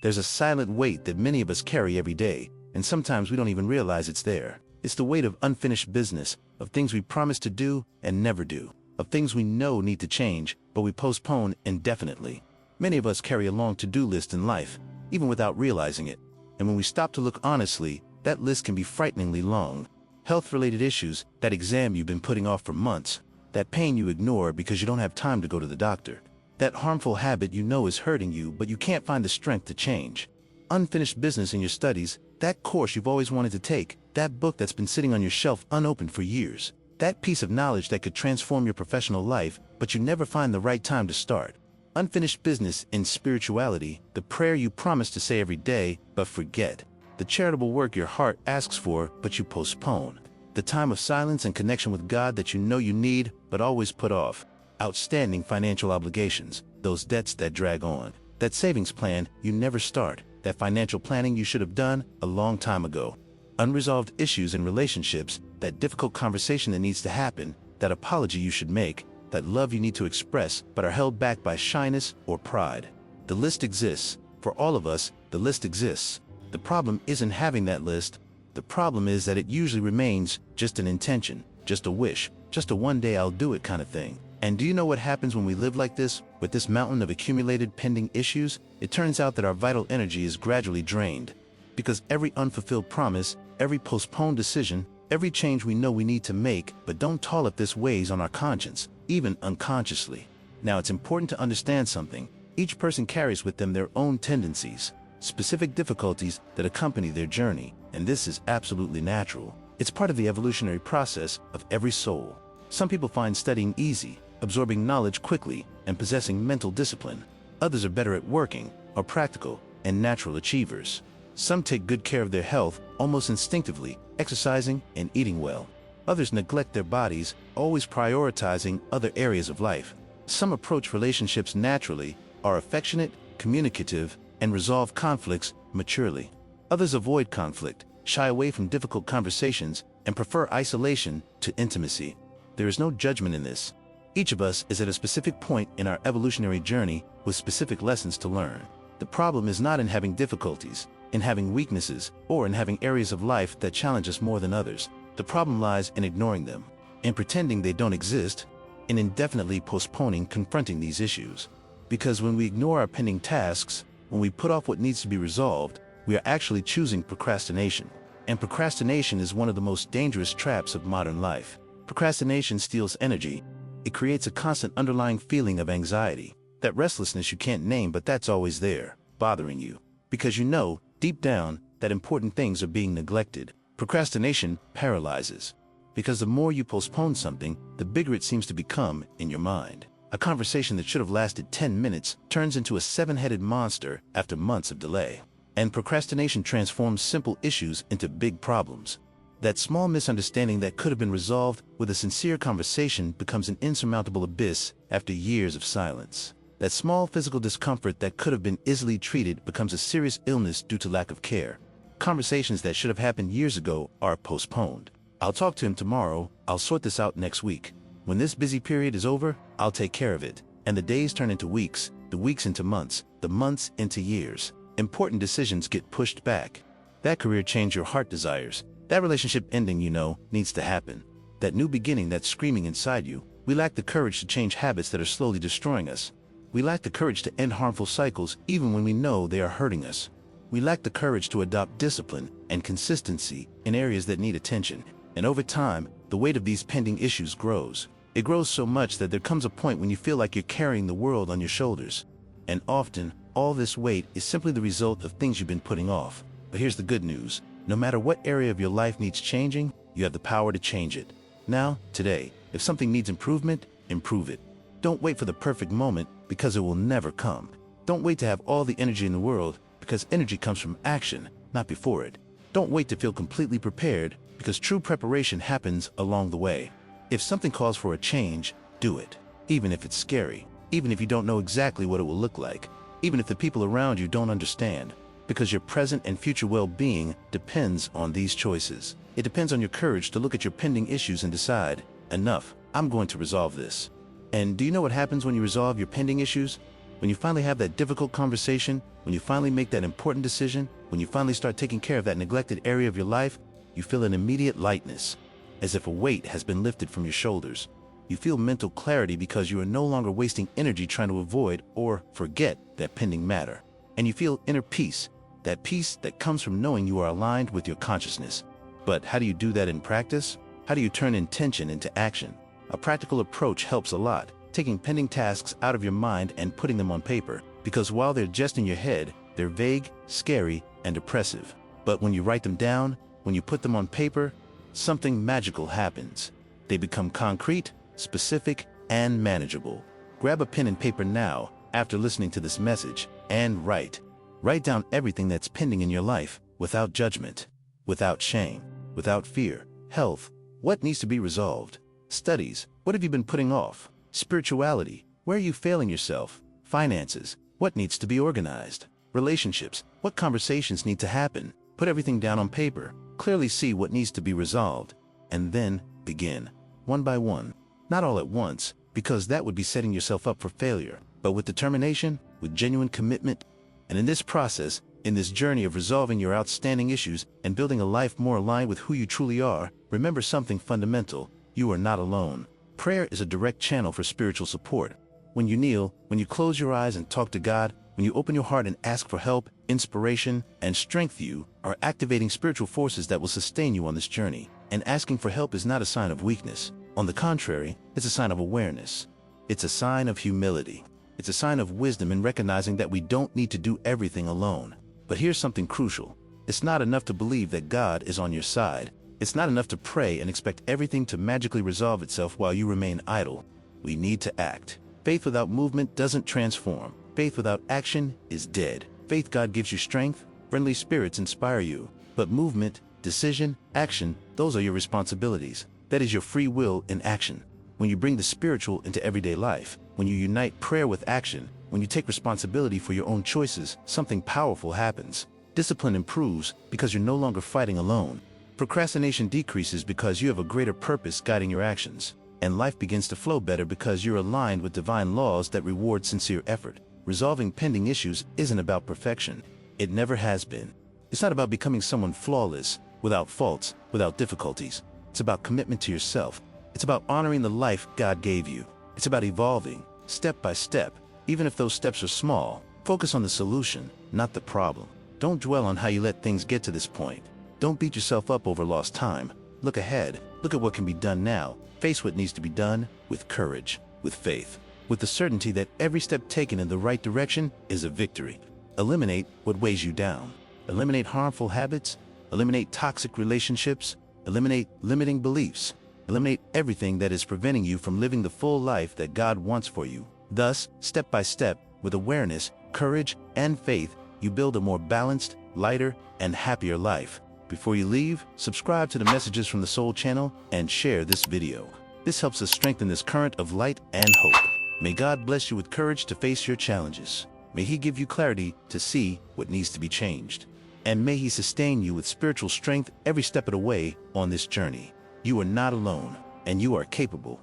There's a silent weight that many of us carry every day, and sometimes we don't even realize it's there. It's the weight of unfinished business, of things we promise to do and never do, of things we know need to change, but we postpone indefinitely. Many of us carry a long to-do list in life, even without realizing it. And when we stop to look honestly, that list can be frighteningly long. Health-related issues, that exam you've been putting off for months, that pain you ignore because you don't have time to go to the doctor, that harmful habit you know is hurting you but you can't find the strength to change, unfinished business in your studies, that course you've always wanted to take, that book that's been sitting on your shelf unopened for years, that piece of knowledge that could transform your professional life but you never find the right time to start. Unfinished business in spirituality, the prayer you promise to say every day but forget, the charitable work your heart asks for but you postpone, the time of silence and connection with God that you know you need but always put off, outstanding financial obligations, those debts that drag on, that savings plan you never start, that financial planning you should have done a long time ago, unresolved issues in relationships, that difficult conversation that needs to happen, that apology you should make, that love you need to express but are held back by shyness or pride. The list exists. For all of us, the list exists. The problem isn't having that list. The problem is that it usually remains just an intention, just a wish, just a one day I'll do it kind of thing. And do you know what happens when we live like this, with this mountain of accumulated pending issues? It turns out that our vital energy is gradually drained. Because every unfulfilled promise, every postponed decision, every change we know we need to make but don't tolerate if this weighs on our conscience, even unconsciously. Now it's important to understand something. Each person carries with them their own tendencies, specific difficulties that accompany their journey, and this is absolutely natural. It's part of the evolutionary process of every soul. Some people find studying easy, absorbing knowledge quickly, and possessing mental discipline. Others are better at working, are practical, and natural achievers. Some take good care of their health almost instinctively, exercising and eating well. Others neglect their bodies, always prioritizing other areas of life. Some approach relationships naturally, are affectionate, communicative, and resolve conflicts maturely. Others avoid conflict, shy away from difficult conversations, and prefer isolation to intimacy. There is no judgment in this. Each of us is at a specific point in our evolutionary journey with specific lessons to learn. The problem is not in having difficulties, in having weaknesses, or in having areas of life that challenge us more than others. The problem lies in ignoring them, in pretending they don't exist, in indefinitely postponing confronting these issues. Because when we ignore our pending tasks, when we put off what needs to be resolved, we are actually choosing procrastination. And procrastination is one of the most dangerous traps of modern life. Procrastination steals energy. It creates a constant underlying feeling of anxiety, that restlessness you can't name but that's always there, bothering you. Because you know, deep down, that important things are being neglected. Procrastination paralyzes. Because the more you postpone something, the bigger it seems to become in your mind. A conversation that should have lasted 10 minutes turns into a 7-headed monster after months of delay. And procrastination transforms simple issues into big problems. That small misunderstanding that could have been resolved with a sincere conversation becomes an insurmountable abyss after years of silence. That small physical discomfort that could have been easily treated becomes a serious illness due to lack of care. Conversations that should have happened years ago are postponed. I'll talk to him tomorrow, I'll sort this out next week. When this busy period is over, I'll take care of it. And the days turn into weeks, the weeks into months, the months into years. Important decisions get pushed back. That career change your heart desires. That relationship ending you know needs to happen. That new beginning that's screaming inside you. We lack the courage to change habits that are slowly destroying us. We lack the courage to end harmful cycles even when we know they are hurting us. We lack the courage to adopt discipline and consistency in areas that need attention. And over time, the weight of these pending issues grows. It grows so much that there comes a point when you feel like you're carrying the world on your shoulders. And often, all this weight is simply the result of things you've been putting off. But here's the good news. No matter what area of your life needs changing, you have the power to change it. Now, today, if something needs improvement, improve it. Don't wait for the perfect moment because it will never come. Don't wait to have all the energy in the world because energy comes from action, not before it. Don't wait to feel completely prepared because true preparation happens along the way. If something calls for a change, do it. Even if it's scary, even if you don't know exactly what it will look like, even if the people around you don't understand. Because your present and future well-being depends on these choices. It depends on your courage to look at your pending issues and decide, enough, I'm going to resolve this. And do you know what happens when you resolve your pending issues? When you finally have that difficult conversation, when you finally make that important decision, when you finally start taking care of that neglected area of your life, you feel an immediate lightness, as if a weight has been lifted from your shoulders. You feel mental clarity because you are no longer wasting energy trying to avoid or forget that pending matter. And you feel inner peace that comes from knowing you are aligned with your consciousness. But how do you do that in practice? How do you turn intention into action? A practical approach helps a lot, taking pending tasks out of your mind and putting them on paper, because while they're just in your head, they're vague, scary, and oppressive. But when you write them down, when you put them on paper, something magical happens. They become concrete, specific, and manageable. Grab a pen and paper now, after listening to this message, and write. Write down everything that's pending in your life, without judgment, without shame, without fear. Health, what needs to be resolved? Studies, what have you been putting off? Spirituality, where are you failing yourself? Finances, what needs to be organized? Relationships, what conversations need to happen? Put everything down on paper, clearly see what needs to be resolved, and then begin, one by one. Not all at once, because that would be setting yourself up for failure, but with determination, with genuine commitment. And in this process, in this journey of resolving your outstanding issues and building a life more aligned with who you truly are, remember something fundamental: you are not alone. Prayer is a direct channel for spiritual support. When you kneel, when you close your eyes and talk to God, when you open your heart and ask for help, inspiration, and strength, you are activating spiritual forces that will sustain you on this journey. And asking for help is not a sign of weakness. On the contrary, it's a sign of awareness. It's a sign of humility. It's a sign of wisdom in recognizing that we don't need to do everything alone. But here's something crucial. It's not enough to believe that God is on your side. It's not enough to pray and expect everything to magically resolve itself while you remain idle. We need to act. Faith without movement doesn't transform. Faith without action is dead. Faith, God gives you strength, friendly spirits inspire you. But movement, decision, action, those are your responsibilities. That is your free will in action. When you bring the spiritual into everyday life, when you unite prayer with action, when you take responsibility for your own choices, something powerful happens. Discipline improves because you're no longer fighting alone. Procrastination decreases because you have a greater purpose guiding your actions. And life begins to flow better because you're aligned with divine laws that reward sincere effort. Resolving pending issues isn't about perfection. It never has been. It's not about becoming someone flawless, without faults, without difficulties. It's about commitment to yourself. It's about honoring the life God gave you. It's about evolving, step by step. Even if those steps are small, focus on the solution, not the problem. Don't dwell on how you let things get to this point. Don't beat yourself up over lost time. Look ahead. Look at what can be done now. Face what needs to be done with courage, with faith, with the certainty that every step taken in the right direction is a victory. Eliminate what weighs you down. Eliminate harmful habits. Eliminate toxic relationships. Eliminate limiting beliefs. Eliminate everything that is preventing you from living the full life that God wants for you. Thus, step by step, with awareness, courage, and faith, you build a more balanced, lighter, and happier life. Before you leave, subscribe to the Messages from the Soul channel and share this video. This helps us strengthen this current of light and hope. May God bless you with courage to face your challenges. May He give you clarity to see what needs to be changed. And may He sustain you with spiritual strength every step of the way on this journey. You are not alone, and you are capable.